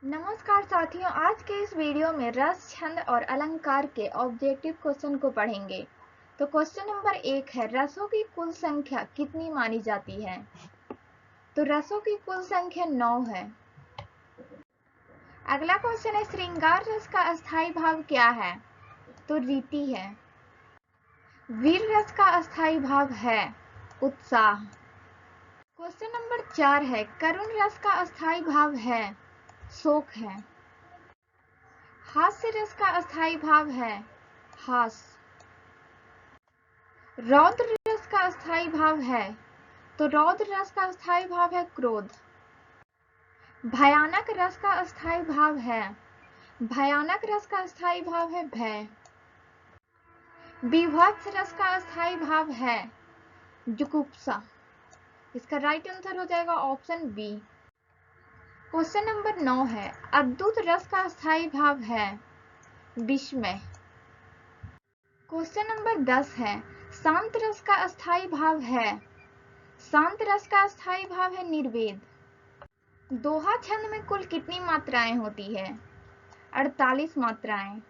नमस्कार साथियों, आज के इस वीडियो में रस, छंद और अलंकार के ऑब्जेक्टिव क्वेश्चन को पढ़ेंगे। तो क्वेश्चन नंबर 1 है, रसों की कुल संख्या कितनी मानी जाती है? तो रसों की कुल संख्या 9 है। अगला क्वेश्चन है, श्रृंगार रस का अस्थायी भाव क्या है? तो रीति है। वीर रस का अस्थायी भाव है उत्साह। क्वेश्चन नंबर 4 है, करुण रस का अस्थायी भाव है शोक है। हास्य रस का अस्थायी भाव है हास। रौद्र रस का अस्थायी भाव है, तो रौद्र रस का अस्थायी भाव है क्रोध। भयानक रस का अस्थायी भाव है, भयानक रस का अस्थायी भाव है भय। विभत्स रस का अस्थायी भाव है जुगुप्सा। इसका राइट आंसर हो जाएगा ऑप्शन बी। क्वेश्चन नंबर 9 है, अद्भुत रस का अस्थायी भाव है विस्मय। क्वेश्चन नंबर 10 है, शांत रस का अस्थायी भाव है, शांत रस का अस्थायी भाव है निर्वेद। दोहा छंद में कुल कितनी मात्राएं होती है? 48 मात्राएं।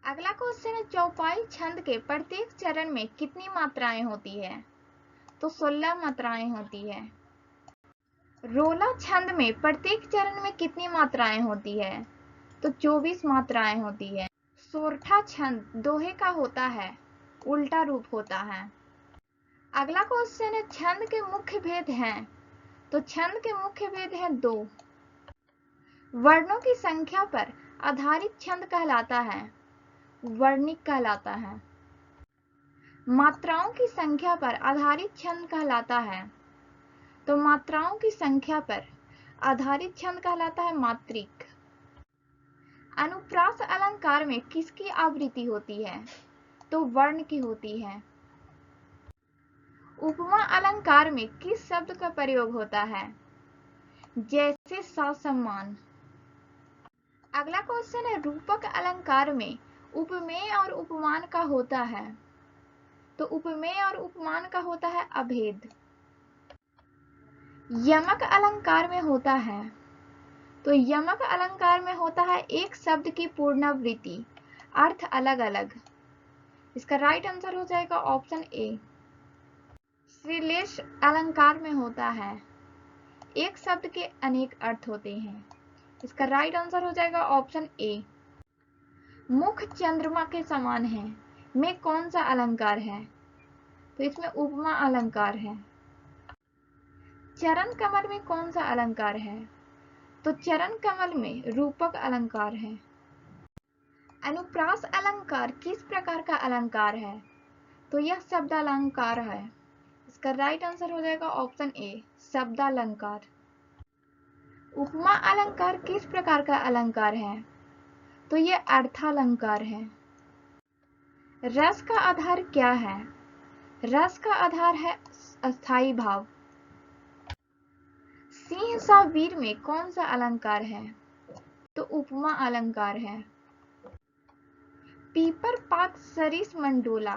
अगला क्वेश्चन है, चौपाई छंद के प्रत्येक चरण में कितनी मात्राएं होती है? तो 16 मात्राएं होती है। रोला छंद में प्रत्येक चरण में कितनी मात्राएं होती है? तो 24 मात्राएं होती है। सोरठा छंद दोहे का होता है, उल्टा रूप होता है। अगला क्वेश्चन है, छंद के मुख्य भेद हैं। तो छंद के मुख्य भेद हैं 2। वर्णों की संख्या पर आधारित छंद कहलाता है वर्णिक कहलाता है। मात्राओं की संख्या पर आधारित छंद कहलाता है, तो मात्राओं की संख्या पर आधारित छंद कहलाता है मात्रिक। अनुप्रास अलंकार में किसकी आवृत्ति होती है? तो वर्ण की होती है। उपमा अलंकार में किस शब्द का प्रयोग होता है? जैसे ससम्मान। अगला क्वेश्चन है, रूपक अलंकार में उपमेय और उपमान का होता है। तो उपमेय और उपमान का होता है अभेद। यमक अलंकार में होता है, तो यमक अलंकार में होता है एक शब्द की पुनरावृत्ति, अर्थ अलग अलग। इसका राइट आंसर हो जाएगा ऑप्शन ए। श्रीलेष अलंकार में होता है एक शब्द के अनेक अर्थ होते हैं। इसका राइट आंसर हो जाएगा ऑप्शन ए। मुख चंद्रमा के समान है में कौन सा अलंकार है? तो इसमें उपमा अलंकार है। चरण कमल में कौन सा अलंकार है? तो चरण कमल में रूपक अलंकार है। अनुप्रास अलंकार किस प्रकार का अलंकार है? तो यह शब्दालंकार है। इसका राइट आंसर हो जाएगा ऑप्शन ए, शब्दालंकार। उपमा अलंकार किस प्रकार का अलंकार है? तो यह अर्थालंकार है। रस का आधार क्या है? रस का आधार है अस्थायी भाव। सिंह सा वीर में कौन सा अलंकार है? तो उपमा अलंकार है। पीपर पात सरिस मंडोला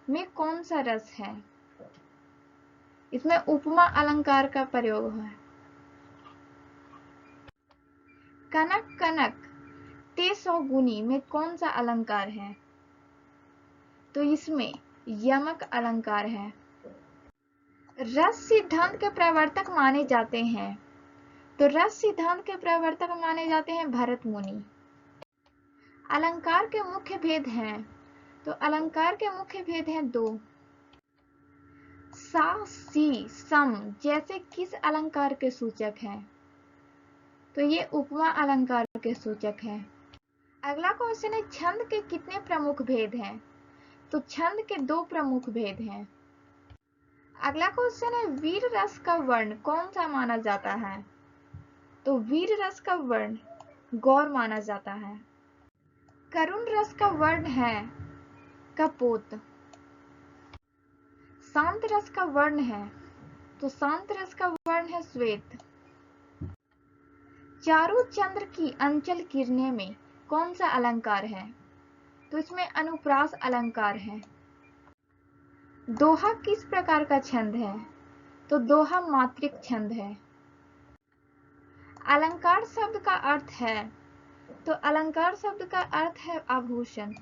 में कौन सा रस है? इसमें उपमा अलंकार का प्रयोग है। कनक कनक ते सौ गुनी में कौन सा अलंकार है? तो इसमें यमक अलंकार है। रस सिद्धांत के प्रवर्तक माने जाते हैं। तो रस सिद्धांत के प्रवर्तक माने जाते हैं भरत मुनि। अलंकार के मुख्य भेद हैं। तो अलंकार के मुख्य भेद हैं 2। सा सी सम जैसे किस अलंकार के सूचक हैं? तो ये उपमा अलंकार के सूचक हैं। अगला क्वेश्चन है, छंद के कितने प्रमुख भेद हैं? तो छंद के 2 प्रमुख भेद हैं। अगला क्वेश्चन है, वीर रस का वर्ण कौन सा माना जाता है? तो वीर रस का वर्ण गौर माना जाता है। करुण रस का वर्ण है कपोत। शांत रस का वर्ण है, तो शांत रस का वर्ण है श्वेत। चारों चंद्र की अंचल किरणें में कौन सा अलंकार है? तो इसमें अनुप्रास अलंकार है। दोहा किस प्रकार का छंद है? तो दोहा मात्रिक छंद है। अलंकार शब्द का अर्थ है, तो अलंकार शब्द का अर्थ है आभूषण।